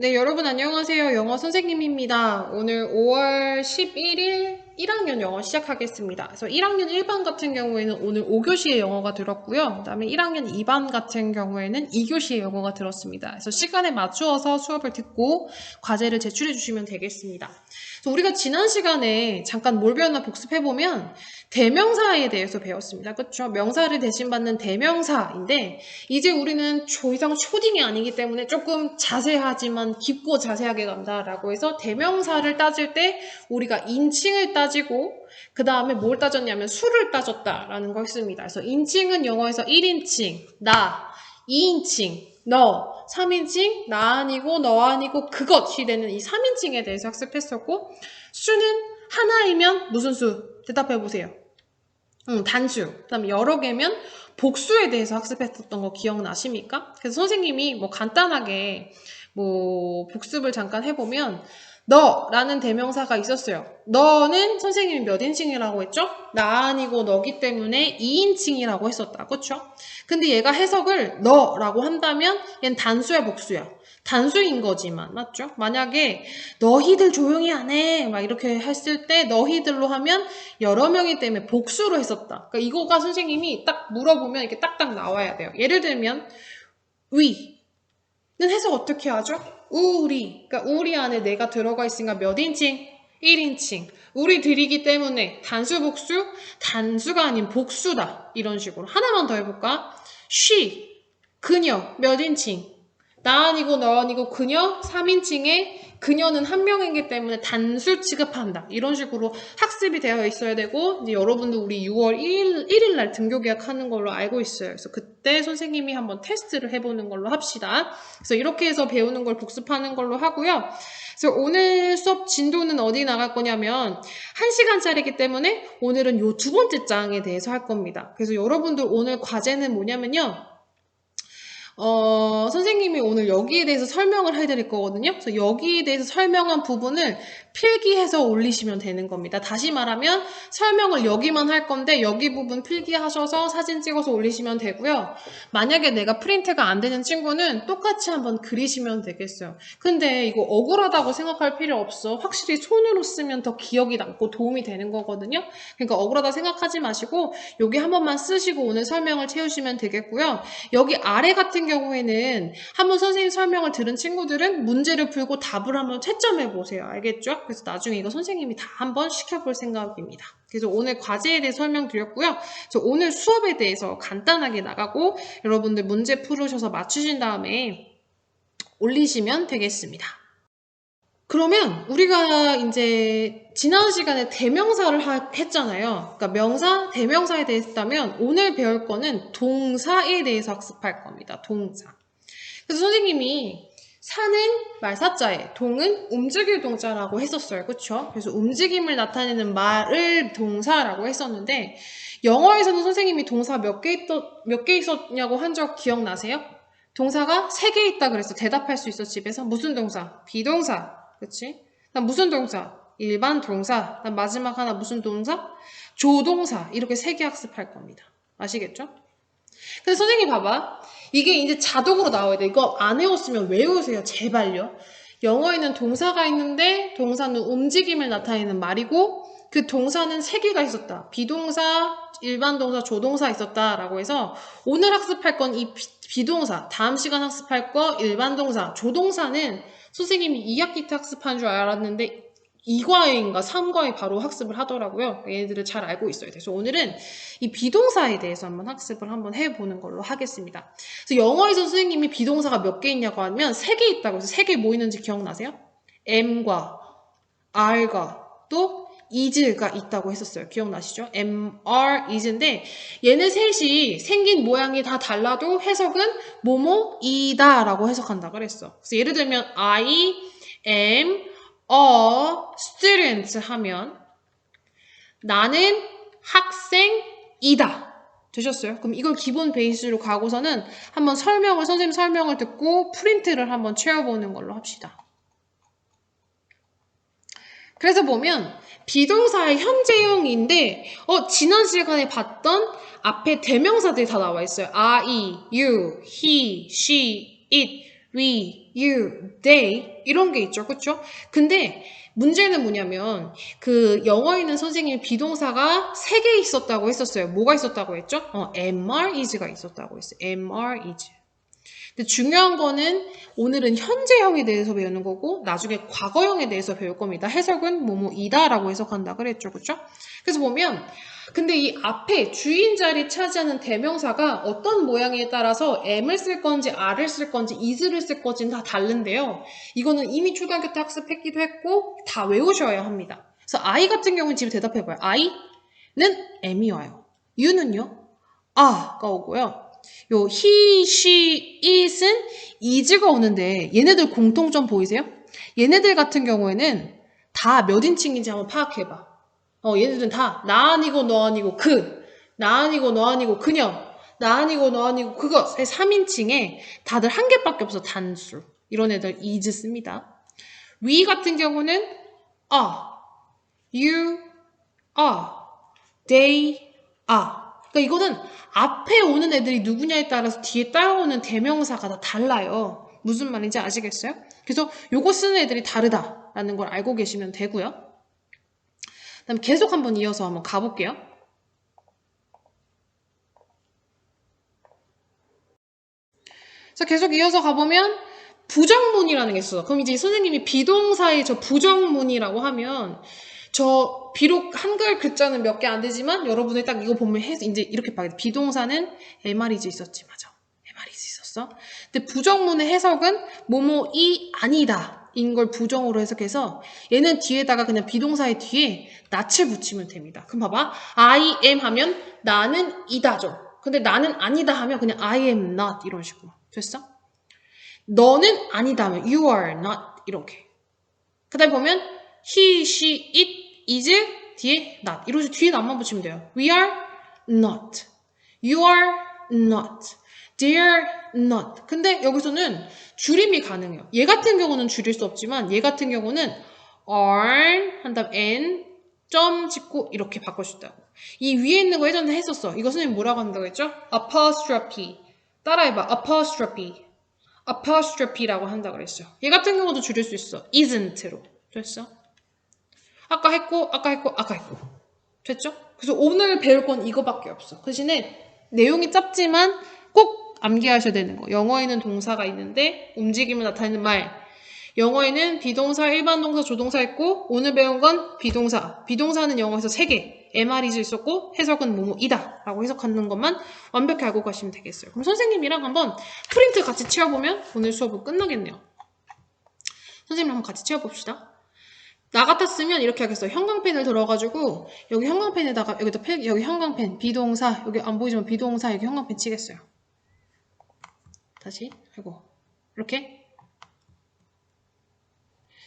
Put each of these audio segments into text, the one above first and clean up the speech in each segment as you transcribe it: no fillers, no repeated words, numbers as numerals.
네, 여러분 안녕하세요. 영어 선생님입니다. 오늘 5월 11일 1학년 영어 시작하겠습니다. 그래서 1학년 1반 같은 경우에는 오늘 5교시의 영어가 들었고요. 그 다음에 1학년 2반 같은 경우에는 2교시의 영어가 들었습니다. 그래서 시간에 맞추어서 수업을 듣고 과제를 제출해 주시면 되겠습니다. 그래서 우리가 지난 시간에 잠깐 뭘 배웠나 복습해보면 대명사에 대해서 배웠습니다. 그렇죠? 명사를 대신받는 대명사인데 이제 우리는 더 이상 초딩이 아니기 때문에 조금 자세하지만 깊고 자세하게 간다라고 해서 대명사를 따질 때 우리가 인칭을 따지고 그 다음에 뭘 따졌냐면 수를 따졌다라는 거 했습니다. 그래서 인칭은 영어에서 1인칭, 나, 2인칭, 너, 3인칭, 나 아니고 너 아니고 그것이 되는 이 3인칭에 대해서 학습했었고 수는 하나이면 무슨 수? 대답해보세요. 단수. 그 다음에 여러 개면 복수에 대해서 학습했었던 거 기억나십니까? 그래서 선생님이 뭐 간단하게 뭐 복습을 잠깐 해보면 너라는 대명사가 있었어요. 너는 선생님이 몇 인칭이라고 했죠? 나 아니고 너기 때문에 2인칭이라고 했었다. 그쵸? 근데 얘가 해석을 너라고 한다면 얘는 단수야 복수야? 단수인 거지만 맞죠? 만약에 너희들 조용히 안 해 막 이렇게 했을 때 너희들로 하면 여러 명이 때문에 복수로 했었다. 그러니까 이거가 선생님이 딱 물어보면 이렇게 딱딱 나와야 돼요. 예를 들면 we는 해석 어떻게 하죠? 우리. 그러니까 우리 안에 내가 들어가 있으니까 몇 인칭? 1인칭. 우리들이기 때문에 단수 복수? 단수가 아닌 복수다. 이런 식으로. 하나만 더 해볼까? she. 그녀. 몇 인칭? 나 아니고 너 아니고 그녀 3인칭에 그녀는 한 명이기 때문에 단수 취급한다. 이런 식으로 학습이 되어 있어야 되고 이제 여러분도 우리 6월 1일 날 등교 계약하는 걸로 알고 있어요. 그래서 그때 선생님이 한번 테스트를 해보는 걸로 합시다. 그래서 이렇게 해서 배우는 걸 복습하는 걸로 하고요. 그래서 오늘 수업 진도는 어디 나갈 거냐면 1시간짜리이기 때문에 오늘은 요 두 번째 장에 대해서 할 겁니다. 그래서 여러분들 오늘 과제는 뭐냐면요. 선생님이 오늘 여기에 대해서 설명을 해드릴 거거든요. 그래서 여기에 대해서 설명한 부분을 필기해서 올리시면 되는 겁니다. 다시 말하면 설명을 여기만 할 건데 여기 부분 필기하셔서 사진 찍어서 올리시면 되고요. 만약에 내가 프린트가 안 되는 친구는 똑같이 한번 그리시면 되겠어요. 근데 이거 억울하다고 생각할 필요 없어. 확실히 손으로 쓰면 더 기억이 남고 도움이 되는 거거든요. 그러니까 억울하다 생각하지 마시고 여기 한 번만 쓰시고 오늘 설명을 채우시면 되겠고요. 여기 아래 같은 경우에는 한번 선생님 설명을 들은 친구들은 문제를 풀고 답을 한번 채점해 보세요. 알겠죠? 그래서 나중에 이거 선생님이 다 한번 시켜볼 생각입니다. 그래서 오늘 과제에 대해 설명드렸고요. 그래서 오늘 수업에 대해서 간단하게 나가고 여러분들 문제 풀으셔서 맞추신 다음에 올리시면 되겠습니다. 그러면 우리가 이제 지난 시간에 대명사를 했잖아요. 그러니까 명사, 대명사에 대해서 했다면 오늘 배울 거는 동사에 대해서 학습할 겁니다. 동사. 그래서 선생님이 사는 말사자에 동은 움직일 동자라고 했었어요. 그쵸? 그래서 움직임을 나타내는 말을 동사라고 했었는데 영어에서는 선생님이 동사 몇 개 있었냐고 한 적 기억나세요? 동사가 3개 있다 그래서 대답할 수 있어 집에서. 무슨 동사? 비동사. 그치? 난 무슨 동사? 일반 동사. 난 마지막 하나 무슨 동사? 조동사. 이렇게 3개 학습할 겁니다. 아시겠죠? 근데 선생님 봐봐. 이게 이제 자동으로 나와야 돼. 이거 안 외웠으면 외우세요. 제발요. 영어에는 동사가 있는데 동사는 움직임을 나타내는 말이고 그 동사는 3개가 있었다. 비동사, 일반 동사, 조동사 있었다라고 해서 오늘 학습할 건 이 비동사, 다음 시간 학습할 거 일반 동사, 조동사는 선생님이 2학기 때 학습한 줄 알았는데 2과에인가 3과에 바로 학습을 하더라고요. 얘네들을 잘 알고 있어야 돼서 오늘은 이 비동사에 대해서 한번 학습을 한번 해보는 걸로 하겠습니다. 그래서 영어에서 선생님이 비동사가 몇 개 있냐고 하면 3개 있다고 해서 3개 뭐 있는지 기억나세요? M과 R과 또 is가 있다고 했었어요. 기억나시죠? M, R, is인데 얘네 셋이 생긴 모양이 다 달라도 해석은 뭐뭐이다 라고 해석한다 그랬어. 그래서 예를 들면 I am a student 하면 나는 학생이다. 되셨어요? 그럼 이걸 기본 베이스로 가고서는 한번 선생님 설명을 듣고 프린트를 한번 채워보는 걸로 합시다. 그래서 보면 비동사의 현재형인데 지난 시간에 봤던 앞에 대명사들이 다 나와 있어요. I, you, he, she, it, we, you, they 이런 게 있죠. 그쵸? 근데 문제는 뭐냐면 그 영어에는 선생님이 비동사가 3개 있었다고 했었어요. 뭐가 있었다고 했죠? am, are, is가 있었다고 했어요. am, are, is. 근데 중요한 거는 오늘은 현재형에 대해서 배우는 거고 나중에 과거형에 대해서 배울 겁니다. 해석은 뭐뭐이다라고 해석한다 그랬죠. 그쵸? 그래서 보면 근데 이 앞에 주인 자리 차지하는 대명사가 어떤 모양에 따라서 am을 쓸 건지 are를 쓸 건지 is를 쓸 건지는 다 다른데요. 이거는 이미 초등학교 때 학습했기도 했고 다 외우셔야 합니다. 그래서 I 같은 경우는 집에 대답해봐요. I는 am이 와요. you는요? a가 오고요. 요 he, she, it은 is가 오는데 얘네들 공통점 보이세요? 얘네들 같은 경우에는 다 몇 인칭인지 한번 파악해봐. 얘네들은 다 나 아니고 너 아니고 그, 나 아니고 너 아니고 그녀, 나 아니고 너 아니고 그거 3인칭에 다들 한 개밖에 없어. 단수. 이런 애들 is 씁니다. we 같은 경우는 are, you are, they are. 그러니까 이거는 앞에 오는 애들이 누구냐에 따라서 뒤에 따라오는 대명사가 다 달라요. 무슨 말인지 아시겠어요? 그래서 요거 쓰는 애들이 다르다라는 걸 알고 계시면 되고요. 그다음 계속 한번 이어서 한번 가볼게요. 그래서 계속 이어서 가보면 부정문이라는 게 있어요. 그럼 이제 선생님이 비동사의 저 부정문이라고 하면 저 비록 한글 글자는 몇 개 안 되지만 여러분들 딱 이거 보면 이제 이렇게 봐야 돼. 비동사는 MR이즈 있었지. 맞아. MR이즈 있었어. 근데 부정문의 해석은 뭐뭐이 아니다 인 걸 부정으로 해석해서 얘는 뒤에다가 그냥 비동사의 뒤에 낫을 붙이면 됩니다. 그럼 봐봐. I am 하면 나는 이다죠. 근데 나는 아니다 하면 그냥 I am not 이런 식으로. 됐어? 너는 아니다 하면 you are not 이렇게. 그 다음에 보면 he, she, it, is 뒤에 not 이런 식으로 뒤에 not만 붙이면 돼요. We are not. You are not. They are not. 근데 여기서는 줄임이 가능해요. 얘 같은 경우는 줄일 수 없지만 얘 같은 경우는 are 한 다음 n 점 찍고 이렇게 바꿀 수 있다고. 이 위에 있는 거 예전에 했었어. 이거 선생님 뭐라고 한다고 했죠? apostrophe. 따라해봐. apostrophe라고 한다고 그랬죠. 얘 같은 경우도 줄일 수 있어. isn't로. 됐어? 아까 했고. 됐죠? 그래서 오늘 배울 건 이거밖에 없어. 그 대신에 내용이 짧지만 꼭 암기하셔야 되는 거. 영어에는 동사가 있는데 움직임을 나타내는 말. 영어에는 비동사, 일반 동사, 조동사 있고 오늘 배운 건 비동사. 비동사는 영어에서 3개. MR이즈 있었고 해석은 뭐뭐이다 라고 해석하는 것만 완벽히 알고 가시면 되겠어요. 그럼 선생님이랑 한번 프린트 같이 채워보면 오늘 수업은 끝나겠네요. 선생님이랑 한번 같이 채워봅시다. 나 같았으면 이렇게 하겠어요. 형광펜을 들어가지고 여기 형광펜에다가 여기 형광펜 비동사 여기 안 보이지만 비동사 여기 형광펜 치겠어요. 다시 아이고 이렇게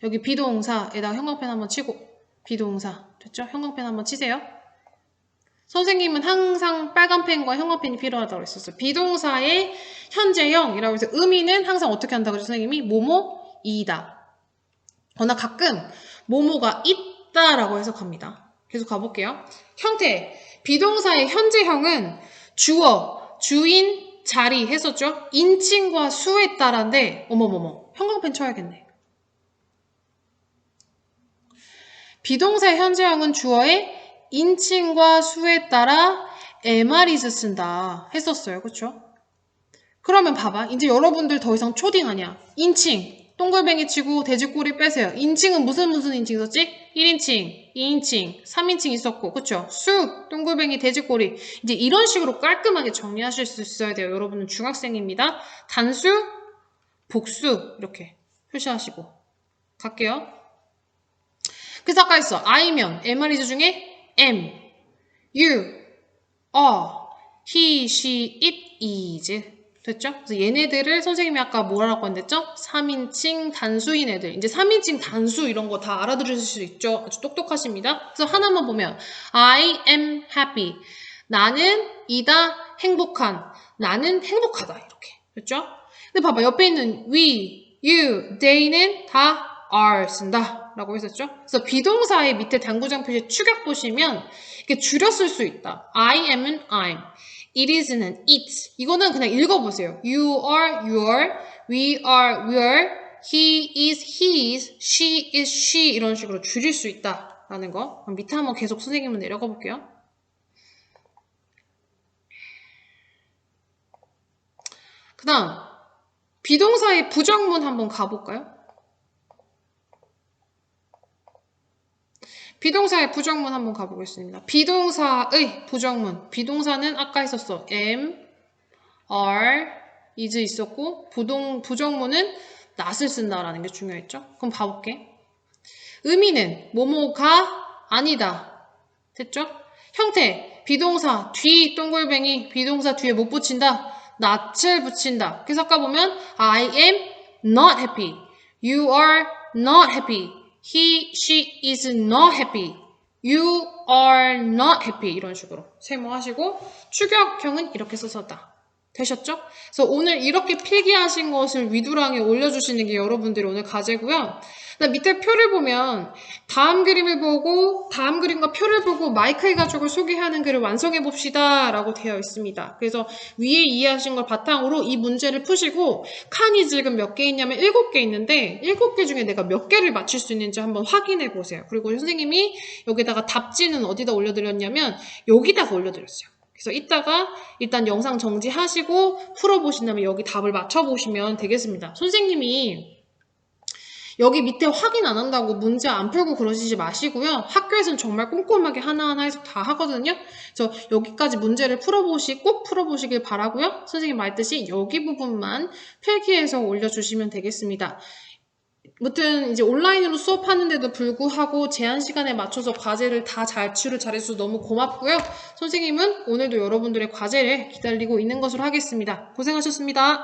여기 비동사에다가 형광펜 한번 치고 비동사 됐죠? 형광펜 한번 치세요. 선생님은 항상 빨간 펜과 형광펜이 필요하다고 했었어요. 비동사의 현재형이라고 해서 의미는 항상 어떻게 한다고 했죠? 선생님이 뭐뭐이다. 그러나 가끔 뭐뭐가 있다라고 해석합니다. 계속 가볼게요. 형태. 비동사의 현재형은 주어, 주인, 자리 했었죠? 인칭과 수에 따라인데 어머머머 형광펜 쳐야겠네. 비동사의 현재형은 주어의 인칭과 수에 따라 MR이즈 쓴다 했었어요. 그쵸? 그러면 봐봐. 이제 여러분들 더 이상 초딩 아니야. 인칭. 동글뱅이 치고 돼지꼬리 빼세요. 인칭은 무슨 인칭 있었지? 1인칭, 2인칭, 3인칭 있었고 그쵸? 수, 동글뱅이, 돼지꼬리 이제 이런 식으로 깔끔하게 정리하실 수 있어야 돼요. 여러분은 중학생입니다. 단수, 복수 이렇게 표시하시고 갈게요. 그래서 아까 했어. I면 MR이즈 중에 am, you, are, he, she, it, is 됐죠? 그래서 얘네들을 선생님이 아까 뭐라고 했죠? 3인칭 단수인 애들. 이제 3인칭 단수 이런 거 다 알아들으실 수 있죠? 아주 똑똑하십니다. 그래서 하나만 보면 I am happy. 나는 이다 행복한. 나는 행복하다. 이렇게. 됐죠? 근데 봐봐. 옆에 있는 we, you, they는 다 are 쓴다. 라고 했었죠? 그래서 비동사의 밑에 단구장 표시 축약 보시면 이렇게 줄였을 수 있다. I am은 I'm. It is는 it. 이거는 그냥 읽어보세요. You are, your, we are, we're, he is his, she is she 이런 식으로 줄일 수 있다라는 거. 그럼 밑에 한번 계속 선생님은 내려가 볼게요. 그 다음 비동사의 부정문 한번 가볼까요? 비동사의 부정문 한번 가보겠습니다. 비동사의 부정문. 비동사는 아까 했었어. am, are, is 있었고 부정문은 not을 쓴다라는 게 중요했죠. 그럼 봐볼게. 의미는 뭐뭐가 아니다. 됐죠? 형태 비동사 뒤 동글뱅이 비동사 뒤에 못 붙인다. not을 붙인다. 그래서 아까 보면 I am not happy. You are not happy. He, she is not happy. You are not happy. 이런 식으로 세모하시고 추격형은 이렇게 써서다. 되셨죠? 그래서 오늘 이렇게 필기하신 것을 위두랑에 올려주시는 게 여러분들이 오늘 과제고요. 밑에 표를 보면 다음 그림을 보고 다음 그림과 표를 보고 마이크의 가족을 소개하는 글을 완성해 봅시다 라고 되어 있습니다. 그래서 위에 이해하신 걸 바탕으로 이 문제를 푸시고 칸이 지금 몇 개 있냐면 7개 있는데 7개 중에 내가 몇 개를 맞출 수 있는지 한번 확인해 보세요. 그리고 선생님이 여기다가 답지는 어디다 올려드렸냐면 여기다가 올려드렸어요. 그래서 이따가 일단 영상 정지하시고 풀어보신 다음에 여기 답을 맞춰보시면 되겠습니다. 선생님이 여기 밑에 확인 안 한다고 문제 안 풀고 그러시지 마시고요. 학교에서는 정말 꼼꼼하게 하나하나 해서 다 하거든요. 그래서 여기까지 문제를 꼭 풀어보시길 바라고요. 선생님 말했듯이 여기 부분만 필기해서 올려주시면 되겠습니다. 아무튼 이제 온라인으로 수업하는데도 불구하고 제한 시간에 맞춰서 과제를 다 제출을 잘해주셔서 너무 고맙고요. 선생님은 오늘도 여러분들의 과제를 기다리고 있는 것으로 하겠습니다. 고생하셨습니다.